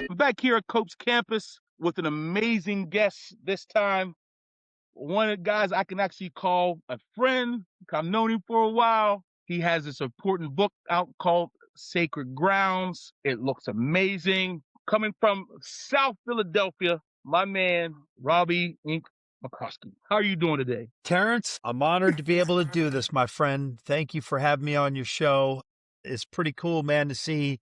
I'm back here at Cope's campus with an amazing guest this time. One of the guys I can actually call a friend. I've known him for a while. He has this important book out called Sacred Grounds. It looks amazing. Coming from South Philadelphia, my man, Robby Incmikoski. How are you doing today? Terrence, I'm honored to be able to do this, my friend. Thank you for having me on your show. It's pretty cool, man, to see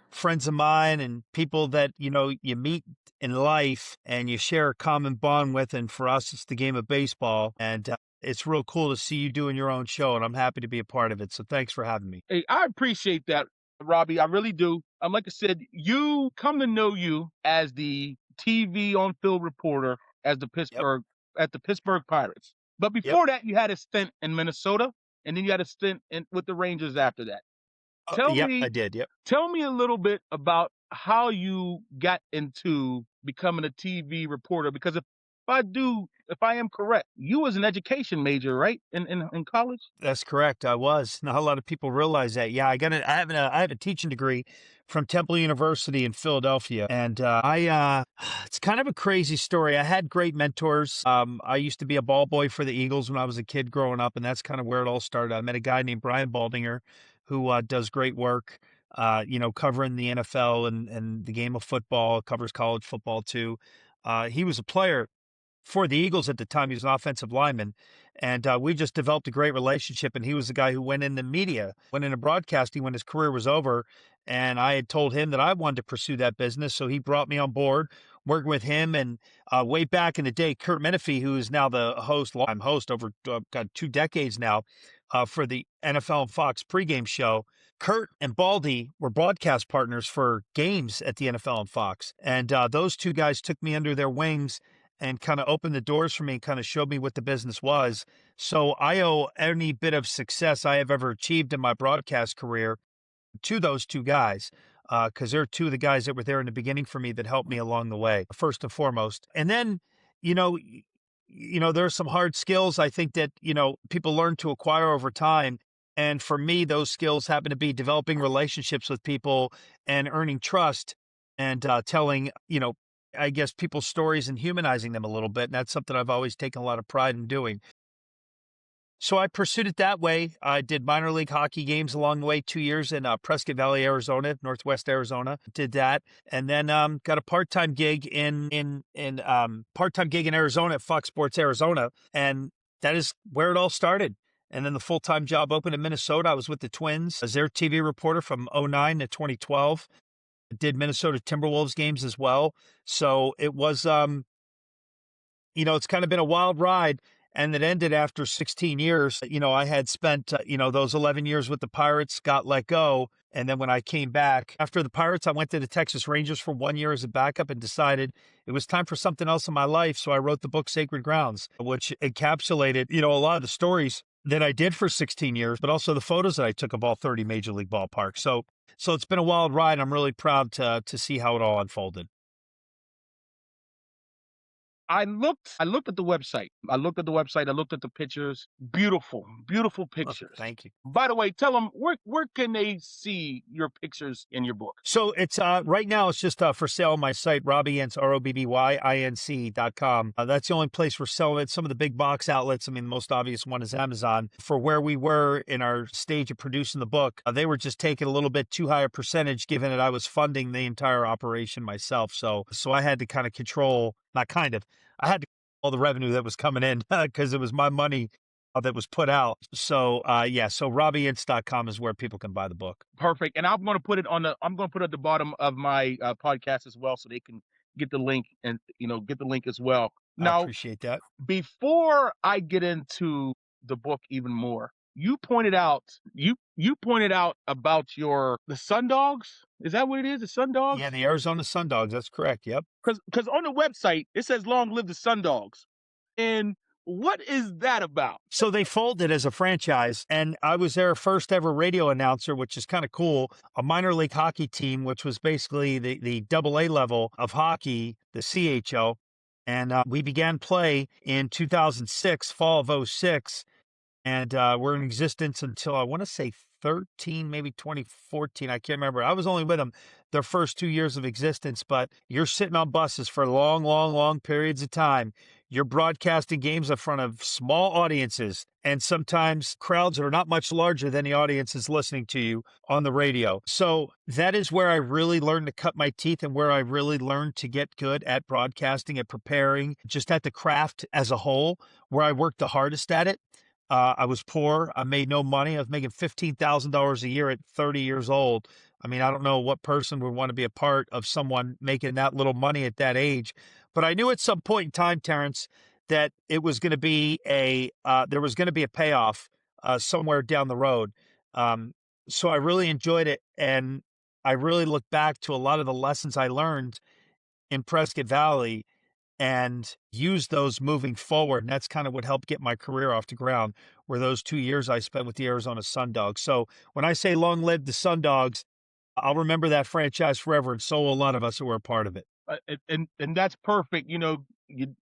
friends of mine and people that, you meet in life and you share a common bond with. And for us, it's the game of baseball. And it's real cool to see you doing your own show. And I'm happy to be a part of it. So thanks for having me. Hey, I appreciate that, Robby. I really do. Like I said, you come to know you as the TV on-field reporter as the Yep. at the Pittsburgh Pirates. But Yep. before that, you had a stint in Minnesota, and then you had a stint with the Rangers after that. I did. Yep. Tell me a little bit about how you got into becoming a TV reporter, because if I am correct, you was an education major, right? In college? That's correct. I was. Not a lot of people realize that. Yeah, I have a teaching degree from Temple University in Philadelphia. And it's kind of a crazy story. I had great mentors. I used to be a ball boy for the Eagles when I was a kid growing up, and that's kind of where it all started. I met a guy named Brian Baldinger who does great work, covering the NFL and the game of football, covers college football too. He was a player for the Eagles at the time. He was an offensive lineman. And we just developed a great relationship. And he was the guy who went into media, went into broadcasting when his career was over. And I had told him that I wanted to pursue that business. So he brought me on board, working with him. And way back in the day, Kurt Menefee, who is now the longtime host over 2 decades now for the NFL and Fox pregame show. Kurt and Baldy were broadcast partners for games at the NFL and Fox. And those two guys took me under their wings and kind of opened the doors for me and kind of showed me what the business was. So I owe any bit of success I have ever achieved in my broadcast career to those two guys, because they're two of the guys that were there in the beginning for me that helped me along the way, first and foremost. And then, there are some hard skills I think that, people learn to acquire over time. And for me, those skills happen to be developing relationships with people and earning trust and telling, I guess, people's stories and humanizing them a little bit. And that's something I've always taken a lot of pride in doing. So I pursued it that way. I did minor league hockey games along the way, 2 years in Prescott Valley, Arizona, Northwest Arizona. Did that, and then got a part-time gig in Arizona at Fox Sports Arizona, and that is where it all started. And then the full-time job opened in Minnesota. I was with the Twins as their TV reporter from 2009 to 2012. Did Minnesota Timberwolves games as well. So it was, it's kind of been a wild ride, and it ended after 16 years. I had spent, those 11 years with the Pirates, got let go. And then when I came back after the Pirates, I went to the Texas Rangers for 1 year as a backup and decided it was time for something else in my life. So I wrote the book Sacred Grounds, which encapsulated, a lot of the stories that I did for 16 years, but also the photos that I took of all 30 major league ballparks. So it's been a wild ride. I'm really proud to see how it all unfolded. I looked at the website. I looked at the pictures. Beautiful, beautiful pictures. Thank you. By the way, tell them where can they see your pictures in your book? So it's right now it's just for sale on my site, RobbyIncmikoski.com. That's the only place we're selling it. Some of the big box outlets, the most obvious one is Amazon. For where we were in our stage of producing the book, they were just taking a little bit too high a percentage, given that I was funding the entire operation myself. So I had to kind of control, I had to all the revenue that was coming in because it was my money that was put out. So so RobbyInc.com is where people can buy the book. Perfect. And I'm going to put it at the bottom of my podcast as well, so they can get the link and get the link as well. Now, I appreciate that. Before I get into the book even more, you pointed out about the Sun Dogs. Is that what it is? The Sun Dogs? Yeah, the Arizona Sun Dogs. That's correct. Yep. Because on the website it says "Long live the Sun Dogs," and what is that about? So they folded as a franchise, and I was their first ever radio announcer, which is kind of cool. A minor league hockey team, which was basically the AA level of hockey, the CHL. And we began play in 2006, fall of 06. And we're in existence until I want to say 2013, maybe 2014. I can't remember. I was only with them their first 2 years of existence, but you're sitting on buses for long, long, long periods of time. You're broadcasting games in front of small audiences and sometimes crowds that are not much larger than the audiences listening to you on the radio. So that is where I really learned to cut my teeth and where I really learned to get good at broadcasting, at preparing, just at the craft as a whole, where I worked the hardest at it. I was poor. I made no money. I was making $15,000 a year at 30 years old. I mean, I don't know what person would want to be a part of someone making that little money at that age. But I knew at some point in time, Terrence, that it was going to be there was going to be a payoff somewhere down the road. So I really enjoyed it, and I really look back to a lot of the lessons I learned in Prescott Valley and use those moving forward. And that's kind of what helped get my career off the ground, were those 2 years I spent with the Arizona Sundogs. So when I say long live the Sundogs, I'll remember that franchise forever, and so will a lot of us who were a part of it. And that's perfect. You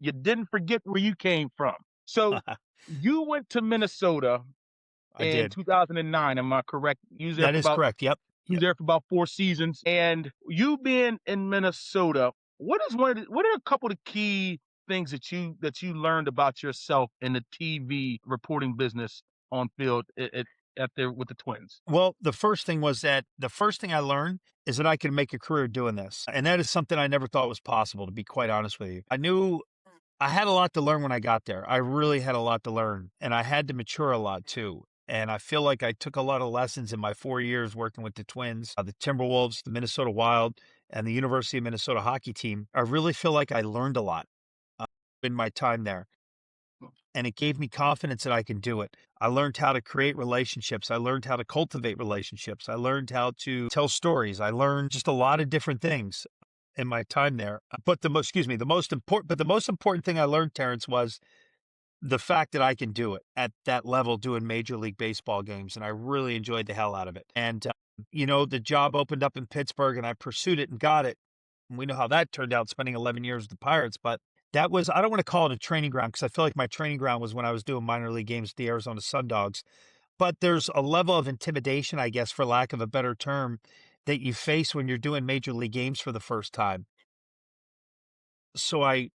didn't forget where you came from. So you went to Minnesota I in did. 2009. Am I correct? That is correct. Yep. You was there for about 4 seasons, and you being in Minnesota, what are a couple of key things that you learned about yourself in the TV reporting business on field at there with the Twins? Well, the first thing was that the first thing I learned is that I can make a career doing this. And that is something I never thought was possible, to be quite honest with you. I knew I had a lot to learn when I got there. I really had a lot to learn, and I had to mature a lot too. And I feel like I took a lot of lessons in my 4 years working with the Twins, the Timberwolves, the Minnesota Wild, and the University of Minnesota hockey team. I really feel like I learned a lot in my time there, and it gave me confidence that I can do it. I learned how to create relationships. I learned how to cultivate relationships. I learned how to tell stories. I learned just a lot of different things in my time there. But excuse me, the most important thing I learned, Terrence, was the fact that I can do it at that level, doing Major League Baseball games. And I really enjoyed the hell out of it. And, the job opened up in Pittsburgh and I pursued it and got it. And we know how that turned out, spending 11 years with the Pirates. But that was, I don't want to call it a training ground, because I feel like my training ground was when I was doing minor league games with the Arizona Sundogs. But there's a level of intimidation, I guess, for lack of a better term, that you face when you're doing major league games for the first time. So I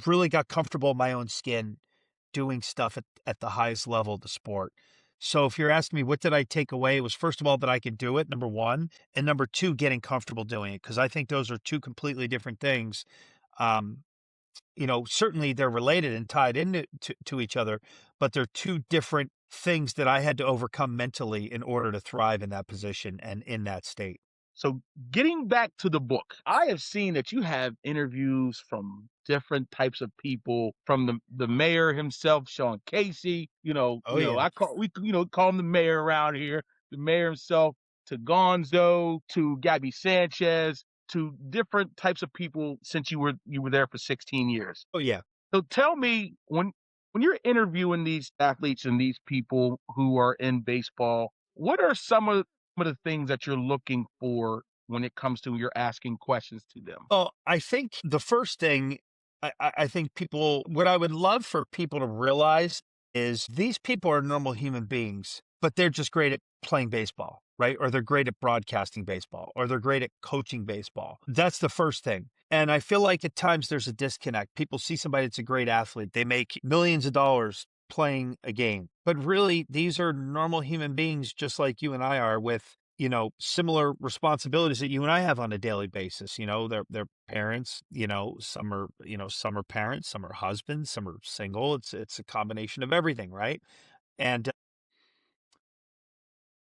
really got comfortable in my own skin doing stuff at the highest level of the sport. So if you're asking me what did I take away, it was, first of all, that I could do it, number one, and number two, getting comfortable doing it, because I think those are two completely different things. Um, certainly they're related and tied into to each other, but they're two different things that I had to overcome mentally in order to thrive in that position and in that state. So getting back to the book, I have seen that you have interviews from different types of people, from the mayor himself, Sean Casey. Oh yeah. Call him the mayor around here. The mayor himself, to Gonzo, to Gabby Sanchez, to different types of people since you were there for 16 years. Oh yeah. So tell me, when you're interviewing these athletes and these people who are in baseball, what are some of the things that you're looking for when it comes to you're asking questions to them? Well, I think the first thing I think people, what I would love for people to realize is these people are normal human beings, but they're just great at playing baseball, right? Or they're great at broadcasting baseball, or they're great at coaching baseball. That's the first thing. And I feel like at times there's a disconnect. People see somebody that's a great athlete, they make millions of dollars playing a game, but really these are normal human beings just like you and I are, with similar responsibilities that you and I have on a daily basis. They're parents, some are parents, some are husbands, some are single. It's a combination of everything, right? And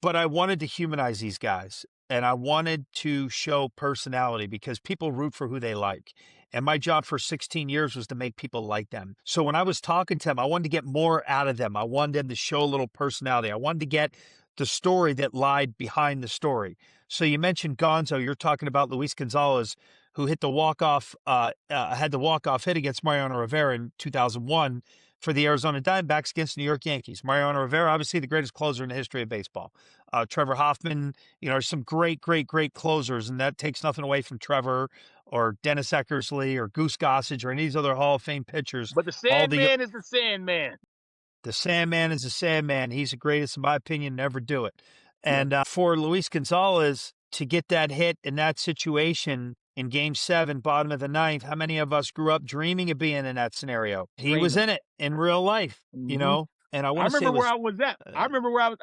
but I wanted to humanize these guys, and I wanted to show personality, because people root for who they like. And my job for 16 years was to make people like them. So when I was talking to them, I wanted to get more out of them. I wanted them to show a little personality. I wanted to get the story that lied behind the story. So you mentioned Gonzo. You're talking about Luis Gonzalez, who hit the had the walk-off hit against Mariano Rivera in 2001 for the Arizona Diamondbacks against New York Yankees. Mariano Rivera, obviously the greatest closer in the history of baseball. Trevor Hoffman, some great, great, great closers, and that takes nothing away from Trevor or Dennis Eckersley or Goose Gossage or any of these other Hall of Fame pitchers. But the All the Sandman is the Sandman. The Sandman is the Sandman. He's the greatest, in my opinion, to ever do it. Yeah. And for Luis Gonzalez to get that hit in that situation in Game 7, bottom of the ninth, how many of us grew up dreaming of being in that scenario? He was Dreaming. in it in real life, you Mhm. know. And I I want to say remember it where was. I was at. I remember where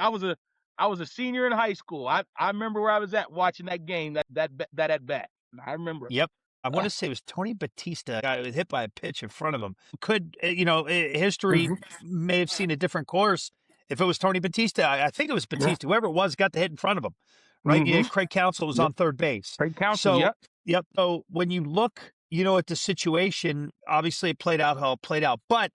I was a senior in high school. I remember where I was at watching that game, that at bat. I remember. Yep. I want to say it was Tony Batista, guy who was hit by a pitch in front of him. Could, history Mhm. may have seen a different course if it was Tony Batista. I think it was Yeah. Batista. Whoever it was got the hit in front of him, right? Yeah, Mhm. Craig Counsell was Yep. on third base. Craig Counsell. So, Yep. yep. So when you look, at the situation, obviously it played out how it played out. But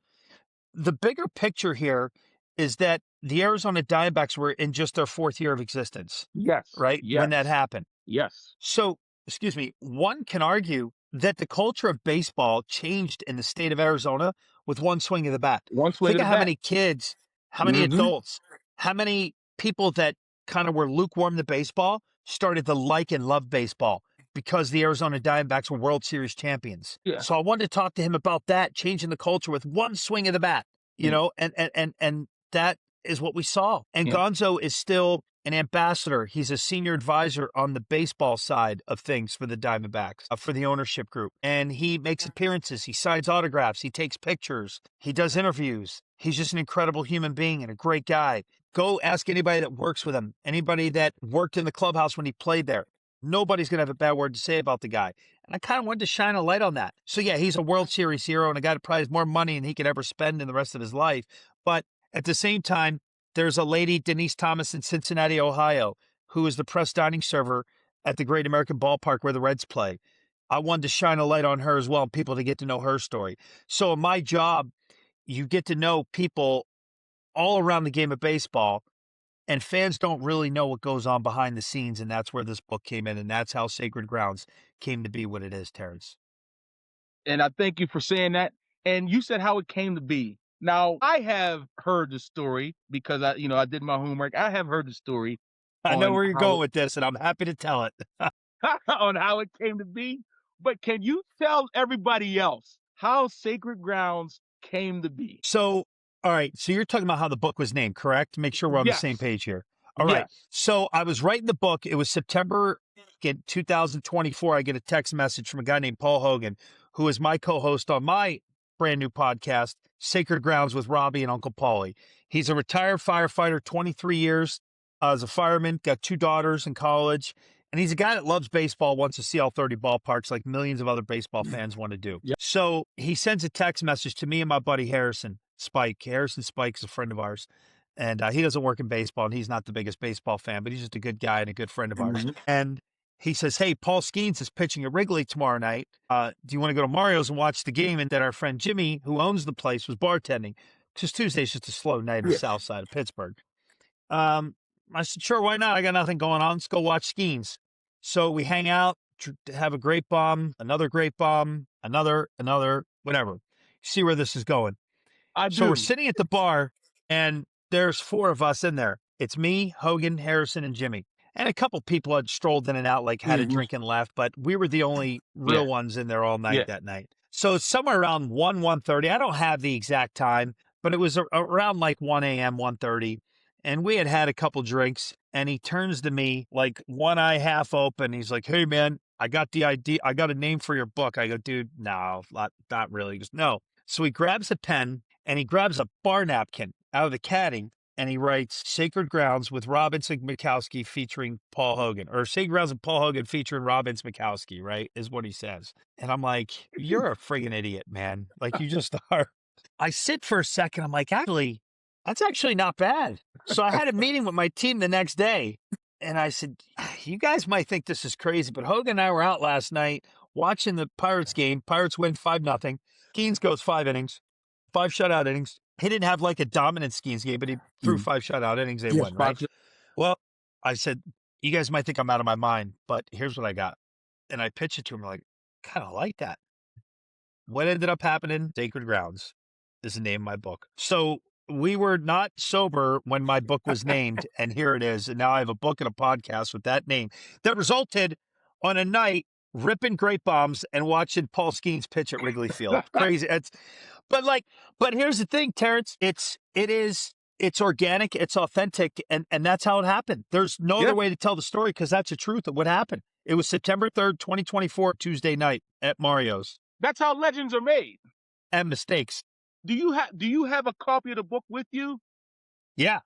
the bigger picture here is that the Arizona Diamondbacks were in just their fourth year of existence, Yes. right? When that Yes. happened. Yes. So, excuse me, one can argue that the culture of baseball changed in the state of Arizona with one swing of the bat. One swing Think of of the how bat. many kids, how many Mhm. adults, how many people that kind of were lukewarm to baseball started to like and love baseball because the Arizona Diamondbacks were World Series champions. Yeah. So I wanted to talk to him about that, changing the culture with one swing of the bat, Yeah. and that is what we saw. And Yeah. Gonzo is still an ambassador. He's a senior advisor on the baseball side of things for the Diamondbacks, for the ownership group. And he makes appearances. He signs autographs. He takes pictures. He does interviews. He's just an incredible human being and a great guy. Go ask anybody that works with him, anybody that worked in the clubhouse when he played there. Nobody's going to have a bad word to say about the guy. And I kind of wanted to shine a light on that. So, yeah, he's a World Series hero and a guy that probably has more money than he could ever spend in the rest of his life. But at the same time, there's a lady, Denise Thomas, in Cincinnati, Ohio, who is the press dining server at the Great American Ballpark where the Reds play. I wanted to shine a light on her as well and people to get to know her story. So in my job, you get to know people all around the game of baseball, and fans don't really know what goes on behind the scenes, and that's where this book came in, and that's how Sacred Grounds came to be what it is, Terrence. And I thank you for saying that. And you said how it came to be. Now, I have heard the story because I did my homework. I have heard the story I know on where you're going with this, and I'm happy to tell it. on how it came to be. But can you tell everybody else how Sacred Grounds came to be? So, all right. So you're talking about how the book was named, correct? Make sure we're on the same Yes. page here. All right. Yes. So I was writing the book. It was September in 2024. I get a text message from a guy named Paul Hogan, who is my co-host on my brand new podcast, Sacred Grounds with Robby and Uncle Paulie. He's a retired firefighter, 23 years as a fireman, got 2 daughters in college. And he's a guy that loves baseball, wants to see all 30 ballparks like millions of other baseball fans want to do. Yep. So he sends a text message to me and my buddy Harrison Spike. Harrison Spike is a friend of ours. And he doesn't work in baseball, and he's not the biggest baseball fan, but he's just a good guy and a good friend of ours. Mhm. And he says, hey, Paul Skeens is pitching at Wrigley tomorrow night. Do you want to go to Mario's and watch the game? And then our friend Jimmy, who owns the place, was bartending. Because Tuesday's just a slow night in the Yeah. south side of Pittsburgh. I said, sure, why not? I got nothing going on. Let's go watch Skeens. So we hang out, have a grape bomb, another grape bomb, another, whatever. See where this is going. I So we're do. sitting at the bar, and there's 4 of us in there. It's me, Hogan, Harrison, and Jimmy. And a couple people had strolled in and out, like had a Mhm. drink and left, but we were the only real Yeah. ones in there all night Yeah. that night. So it's somewhere around 1:30. I don't have the exact time, but it was around like 1 a.m., 1:30. And we had had a couple drinks, and he turns to me, like one eye half open. He's like, hey, man, I got the idea. I got a name for your book. I go, dude, no, not really. He goes, no. So he grabs a pen and he grabs a bar napkin out of the caddy and he writes Sacred Grounds with Robby Incmikoski featuring Paul Hogan, or Sacred Grounds with Paul Hogan featuring Robby Incmikoski, right? Is what he says. And I'm like, you're a friggin' idiot, man. Like, you just are. I sit for a second. I'm like, actually, that's actually not bad. So I had a meeting with my team the next day. And I said, you guys might think this is crazy, but Hogan and I were out last night watching the Pirates game. Pirates win 5-0. Skeens goes 5 innings, 5 shutout innings. He didn't have like a dominant Skeens game, but he threw 5 shutout innings. They won, right? Well, I said, you guys might think I'm out of my mind, but here's what I got. And I pitched it to him like, kind of like that. What ended up happening? Sacred Grounds is the name of my book. So we were not sober when my book was named, and here it is. And now I have a book and a podcast with that name that resulted on a night ripping grape bombs and watching Paul Skeens pitch at Wrigley Field. Crazy. But here's the thing, Terrence. It's organic, it's authentic, and that's how it happened. There's no Yeah, other way to tell the story because that's the truth of what happened. It was September 3rd, 2024, Tuesday night at Mario's. that's how legends are made. And mistakes. Do you have a copy of the book with you? Yeah.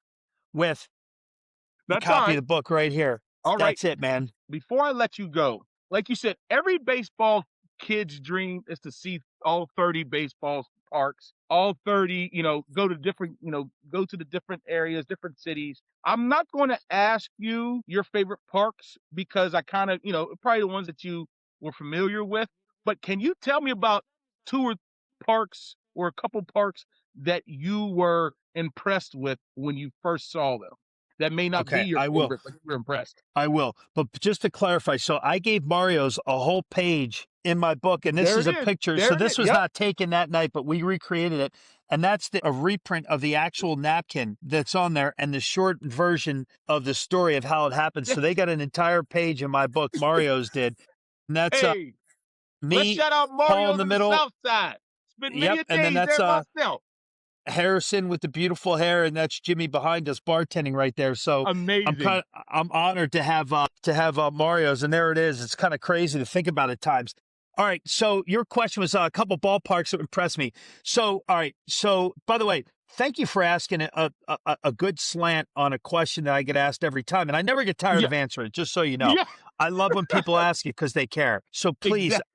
With a That's all copy of right. the book right here. All right. That's it, man. Before I let you go, like you said, every baseball kid's dream is to see all 30 baseball parks, all 30, go to different, go to the different areas, different cities. I'm not going to ask you your favorite parks because I kind of, probably the ones that you were familiar with. But can you tell me about two or parks or a couple parks that you were impressed with when you first saw them? That may not be Okay, your I will. favorite, but you were impressed. I will. But just to clarify, so I gave Mario's a whole page in my book, and this There is it a is. picture. There So it is. this was Yep. not taken that night, but we recreated it. And that's a reprint of the actual napkin that's on there and the short version of the story of how it happened. So they got an entire page in my book, Mario's did. And that's Hey, let's me, shout out Paul in Mario's the in the middle. South Side. Spent many Yep. a And then days that's there myself. Harrison with the beautiful hair, and that's Jimmy behind us bartending right there. So Amazing. I'm honored to have Mario's, and there it is. It's kind of crazy to think about at times. All right, so your question was a couple ballparks that impressed me. So all right, so by the way, thank you for asking a good slant on a question that I get asked every time, and I never get tired Yeah. of answering it. Just so you know, Yeah. I love when people ask you because they care. So please. Exactly.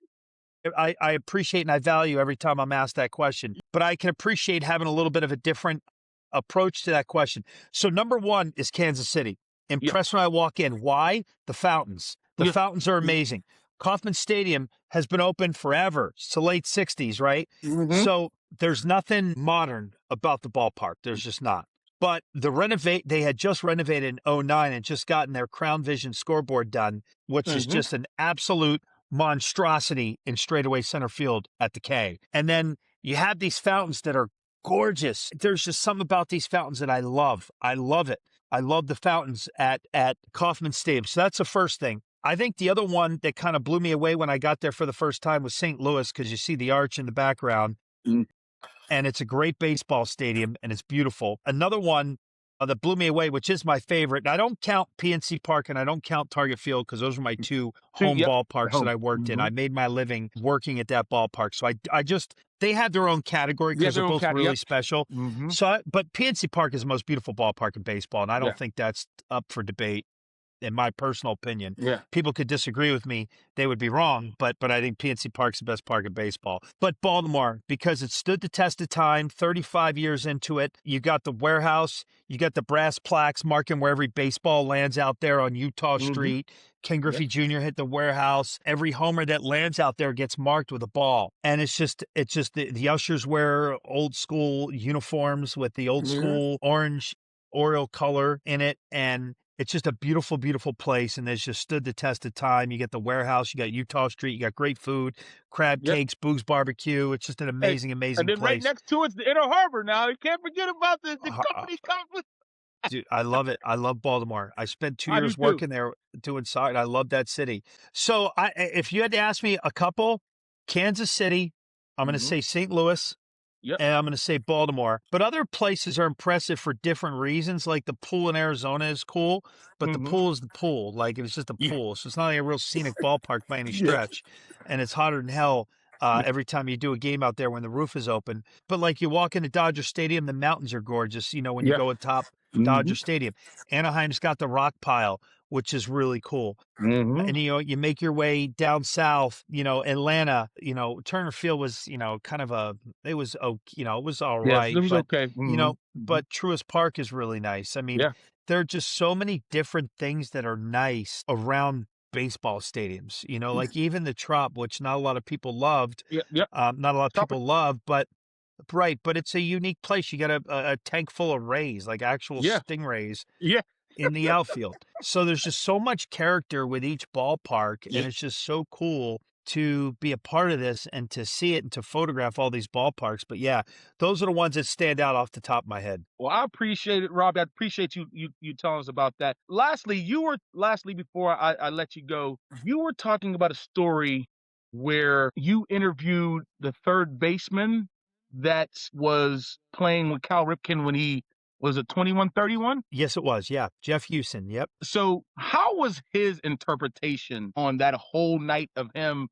I appreciate and I value every time I'm asked that question, but I can appreciate having a little bit of a different approach to that question. So number one is Kansas City. Yeah. Impressed when I walk in. Why? The fountains. The Yeah. fountains are amazing. Kauffman Stadium has been open forever. It's the late 60s, right? Mm-hmm. So there's nothing modern about the ballpark. There's just not. But they had just renovated in '09 and just gotten their Crown Vision scoreboard done, which is just an absolute monstrosity in straightaway center field at the K. And then you have these fountains that are gorgeous. There's just something about these fountains that I love. I love it. I love the fountains at Kauffman Stadium. So that's the first thing. I think the other one that kind of blew me away when I got there for the first time was St. Louis, because you see the arch in the background. And it's a great baseball stadium, and it's beautiful. Another one that blew me away, which is my favorite. And I don't count PNC Park and I don't count Target Field because those are my two home ballparks that I worked in. I made my living working at that ballpark. So I just, they have their own category because they're both really special. So, but PNC Park is the most beautiful ballpark in baseball, and I don't think that's up for debate. In my personal opinion, people could disagree with me; they would be wrong. But I think PNC Park's the best park in baseball. But Baltimore, because it stood the test of time, 35 years into it, you got the warehouse, you got the brass plaques marking where every baseball lands out there on Utah Street. Ken Griffey Jr. hit the warehouse. Every homer that lands out there gets marked with a ball, and it's just the ushers wear old school uniforms with the old school orange Oriole color in it, and it's just a beautiful, beautiful place, and it's just stood the test of time. You get the warehouse, you got Utah Street, you got great food, crab cakes, Boog's Barbecue. It's just an amazing, amazing place. And then right next to it's the Inner Harbor now. You can't forget about the company complex. Dude, I love it. I love Baltimore. I spent 2 years working there doing side. I love that city. So if you had to ask me a couple, Kansas City, I'm going to say St. Louis, and I'm going to say Baltimore. But other places are impressive for different reasons. Like the pool in Arizona is cool, but the pool is the pool. Like it's just a pool. So it's not like a real scenic ballpark by any stretch. And it's hotter than hell every time you do a game out there when the roof is open. But like you walk into Dodger Stadium, the mountains are gorgeous, when you go atop Dodger Stadium. Anaheim's got the rock pile, which is really cool. And, you make your way down south, Atlanta, Turner Field was, kind of it was all right. It was but, okay. But Truist Park is really nice. I mean, there are just so many different things that are nice around baseball stadiums, like even the Trop, which not a lot of people loved. Not a lot of people love, but it's a unique place. You got a tank full of rays, like actual stingrays. In the outfield. So there's just so much character with each ballpark, and it's just so cool to be a part of this and to see it and to photograph all these ballparks. But yeah, those are the ones that stand out off the top of my head. Well, I appreciate it, Robbie. I appreciate you telling us about that. Lastly, before I let you go, you were talking about a story where you interviewed the third baseman that was playing with Cal Ripken when he was at 21-31. Yes, it was. Yeah. Jeff Houston. Yep. So how was his interpretation on that whole night of him,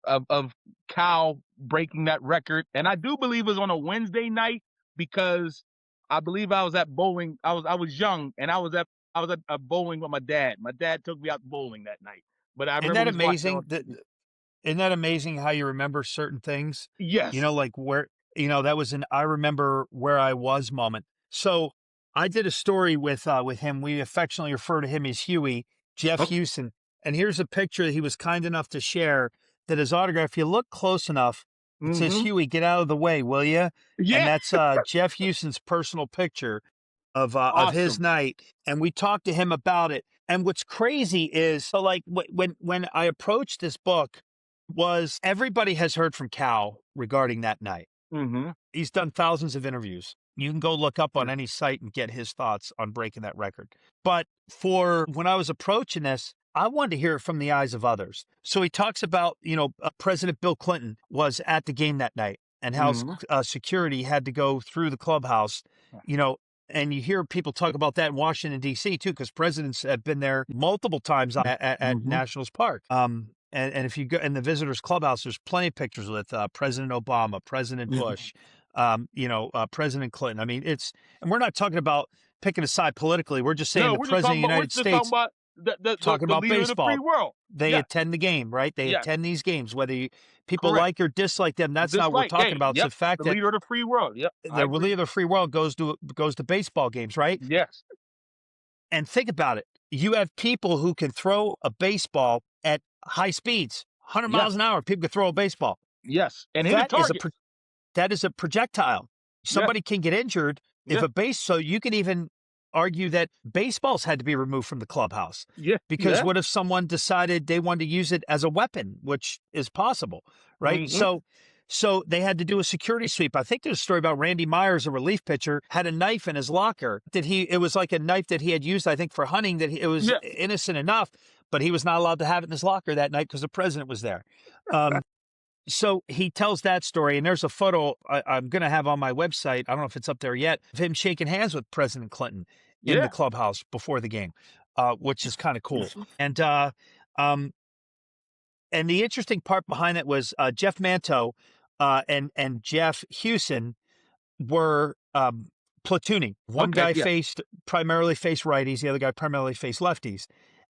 of Cal breaking that record? And I do believe it was on a Wednesday night because I believe I was at bowling. I was young and I was at bowling with my dad. My dad took me out bowling that night. But I Isn't remember that we was watching it on amazing? TV. Isn't that amazing how you remember certain things? Yes. Like where, that was an I remember where I was moment. So I did a story with him. We affectionately refer to him as Huey, Jeff Oh, Houston. And here's a picture that he was kind enough to share that his autograph. If you look close enough, it says, mm-hmm. Huey, get out of the way, will you? And Yeah. that's Jeff Houston's personal picture of his Awesome. night, and we talked to him about it. And what's crazy is, so like when I approached this book, was everybody has heard from Cal regarding that night. Mm-hmm. He's done thousands of interviews. You can go look up on Yeah. any site and get his thoughts on breaking that record. But for when I was approaching this, I wanted to hear it from the eyes of others. So he talks about, President Bill Clinton was at the game that night and how Mm-hmm. security had to go through the clubhouse, you know, and you hear people talk about that in Washington, D.C. too, because presidents have been there multiple times at Mm-hmm. Nationals Park. And if you go in the visitors clubhouse, there's plenty of pictures with President Obama, President Bush, President Clinton. I mean, and we're not talking about picking a side politically. We're just saying No, the we're just president talking of the about we're United just talking States, about talking the about leader of the free baseball. world. They Yes. attend the game, right? They Yes. attend these games, whether people Correct. like or dislike them. That's not what we're Dislike. talking Hey, about. It's yep. the fact The that leader of the free world. Yep. I the agree. leader of the free world goes to baseball games, right? Yes. And think about it. You have people who can throw a baseball at high speeds, 100 miles Yes. an hour. People can throw a baseball. Yes. And hit a That is target. that is a projectile. Yes. Somebody can get injured if Yeah. so you can even argue that baseballs had to be removed from the clubhouse, Yeah. because Yeah. what if someone decided they wanted to use it as a weapon, which is possible, right? Mm-hmm. So they had to do a security sweep. I think there's a story about Randy Myers, a relief pitcher, had a knife in his locker it was like a knife that he had used, I think, for hunting, it was Yeah. innocent enough, but he was not allowed to have it in his locker that night because the president was there. So he tells that story, and there's a photo I'm going to have on my website. I don't know if it's up there yet, of him shaking hands with President Clinton in the Yeah. clubhouse before the game, which is kind of cool. And and the interesting part behind it was Jeff Manto and Jeff Hewson were platooning. One Okay. guy Yeah. primarily faced righties, the other guy primarily faced lefties.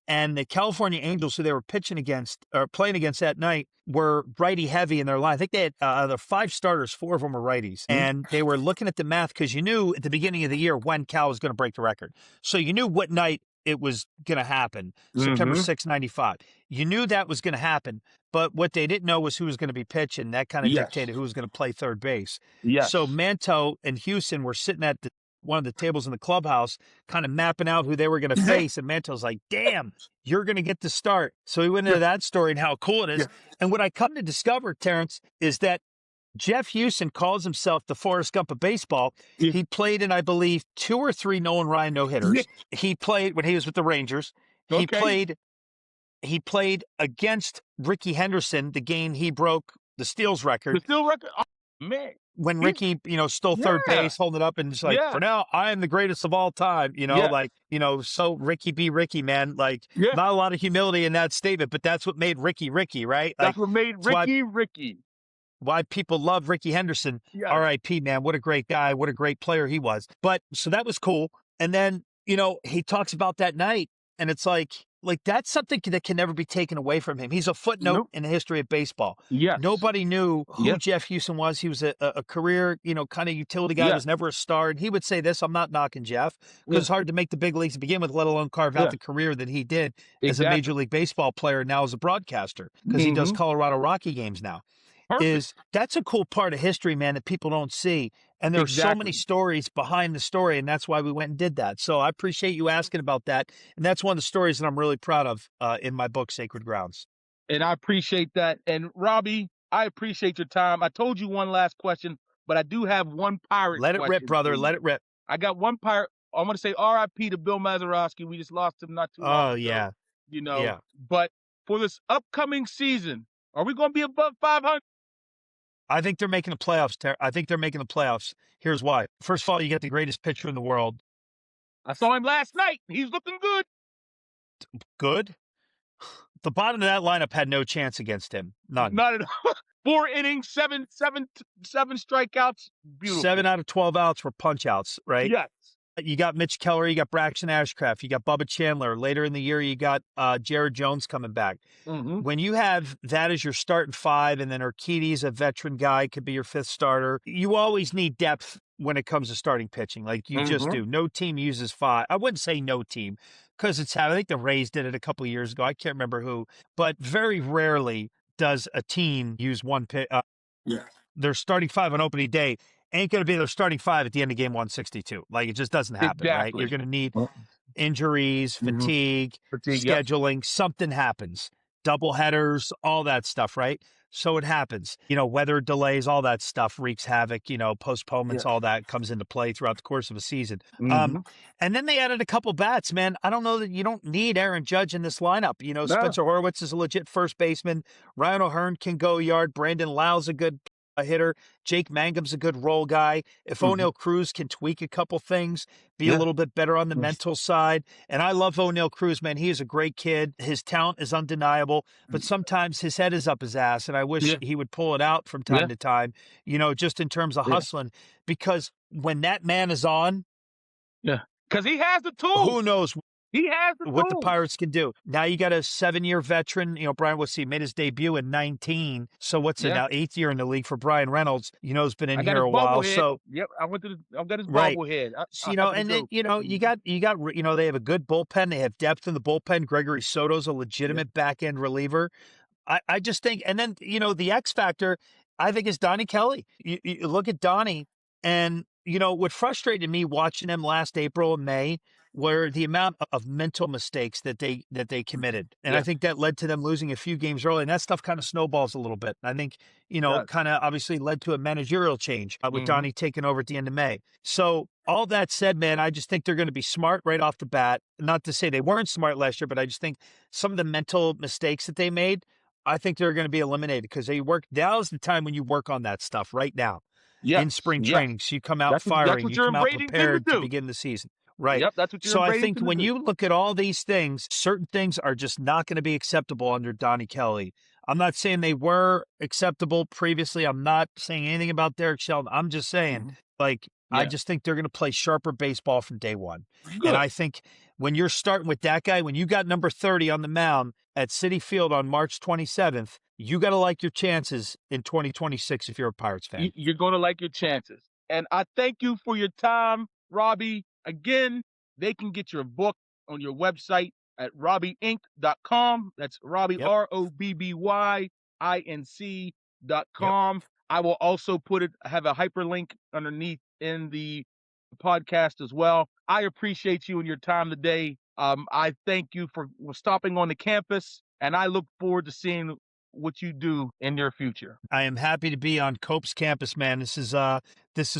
And the California Angels, who they were pitching against or playing against that night, were righty heavy in their line. I think they had the 5 starters, 4 of them were righties. And they were looking at the math because you knew at the beginning of the year when Cal was going to break the record. So you knew what night it was going to happen, September Mm-hmm. 6, 95. You knew that was going to happen. But what they didn't know was who was going to be pitching. That kind of Yes. dictated who was going to play third base. Yes. So Manto and Houston were sitting at one of the tables in the clubhouse, kind of mapping out who they were going to face. And Manto's like, damn, you're going to get to start. So he went into that story and how cool it is. Yeah. And what I come to discover, Terrence, is that Jeff Houston calls himself the Forrest Gump of baseball. Yeah. He played in, I believe, 2 or 3 Nolan Ryan no-hitters. Yeah. He played when he was with the Rangers. Okay. He played against Ricky Henderson, the game he broke the steals The record, still record. Oh, man. when He's Ricky, stole third yeah. base, holding it up, and it's like, Yeah. for now, I am the greatest of all time. Yeah. So Ricky be Ricky, man. Like, Yeah. not a lot of humility in that statement, but that's what made Ricky Ricky, right? That's Like, what made it's why Ricky. people love Ricky Henderson. Yes. R.I.P. Man, what a great guy, what a great player he was. But so that was cool. And then he talks about that night, and it's like that's something that can never be taken away from him. He's a footnote Nope. in the history of baseball. Yes. Nobody knew who Yeah. Jeff Houston was. He was a career, kind of utility guy, Yeah. was never a star. And he would say this, I'm not knocking Jeff, because Yeah. it's hard to make the big leagues to begin with, let alone carve Yeah. out the career that he did as a Exactly. Major League Baseball player, now as a broadcaster, because he does Mhm. Colorado Rocky games now. Perfect. That's a cool part of history, man, that people don't see. And there's so many Exactly. stories behind the story, and that's why we went and did that. So I appreciate you asking about that. And that's one of the stories that I'm really proud of in my book, Sacred Grounds. And I appreciate that. And Robby, I appreciate your time. I told you one last question, but I do have one pirate Let it rip, question for brother. you. Let it rip. I got one pirate. I'm going to say RIP to Bill Mazeroski. We just lost him not too long Oh, ago, yeah. you know. Yeah. But for this upcoming season, are we going to be above 500? I think they're making the playoffs. I think they're making the playoffs. Here's why. First of all, you get the greatest pitcher in the world. I saw him last night. He's looking good. Good. The bottom of that lineup had no chance against him. None. Not at all. 4 innings, seven strikeouts. Beautiful. 7 out of 12 outs were punch outs, right? Yes. You got Mitch Keller, you got Braxton Ashcraft, you got Bubba Chandler. Later in the year, you got Jared Jones coming back. Mm-hmm. When you have that as your starting 5, and then Urquidy's a veteran guy, could be your 5th starter, you always need depth when it comes to starting pitching. Like you just do. No team uses 5. I wouldn't say no team, because it's how I think the Rays did it a couple of years ago. I can't remember who, but very rarely does a team use one pitch. Their starting 5 on opening day ain't going to be their starting 5 at the end of game 162. Like, it just doesn't happen, right? You're going to need injuries, fatigue, scheduling, something happens. Double headers, all that stuff, right? So it happens. Weather delays, all that stuff wreaks havoc, postponements, all that comes into play throughout the course of a season. And then they added a couple bats, man. I don't know that you don't need Aaron Judge in this lineup. Spencer Horwitz is a legit first baseman. Ryan O'Hearn can go yard. Brandon Lau's a good hitter. Jake Mangum's a good role guy. If O'Neal Cruz can tweak a couple things, be a little bit better on the mental side. And I love O'Neal Cruz, man. He is a great kid. His talent is undeniable, but sometimes his head is up his ass, and I wish he would pull it out from time to time, just in terms of hustling, because when that man is on, because he has the tools. Who knows He has the what the tools. Pirates can do. Now you got a 7-year veteran. Brian, he made his debut in 19. So what's it now? 8th year in the league for Brian Reynolds. Has been in here a while. So yep, I got his bobblehead. You got they have a good bullpen. They have depth in the bullpen. Gregory Soto's a legitimate back end reliever. I just think, and then the X factor, I think, is Donnie Kelly. You look at Donnie, and what frustrated me watching him last April and May were the amount of mental mistakes that they committed. And I think that led to them losing a few games early. And that stuff kind of snowballs a little bit. I think, kind of obviously led to a managerial change with Donnie taking over at the end of May. So all that said, man, I just think they're going to be smart right off the bat. Not to say they weren't smart last year, but I just think some of the mental mistakes that they made, I think they're going to be eliminated, because now's the time when you work on that stuff right now in spring training. So you come out firing, you come out prepared to begin the season. Right. Yep, that's what you're So I think when you look at all these things, certain things are just not going to be acceptable under Donnie Kelly. I'm not saying they were acceptable previously. I'm not saying anything about Derek Shelton. I'm just saying, I just think they're going to play sharper baseball from day one. Good. And I think when you're starting with that guy, when you got number 30 on the mound at Citi Field on March 27th, you got to like your chances in 2026 if you're a Pirates fan. You're going to like your chances. And I thank you for your time, Robby. Again, they can get your book on your website at robbyinc.com. That's Robby, ROBBYINC.com. I will also have a hyperlink underneath in the podcast as well. I appreciate you and your time today. I thank you for stopping on the campus, and I look forward to seeing what you do in your future. I am happy to be on Cope's campus, man. This is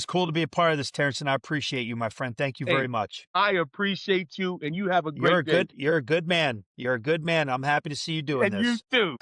cool to be a part of this, Terrence, and I appreciate you, my friend. Thank you very much. I appreciate you, and you have a great day. You're a good man. You're a good man. I'm happy to see you doing this. And you too.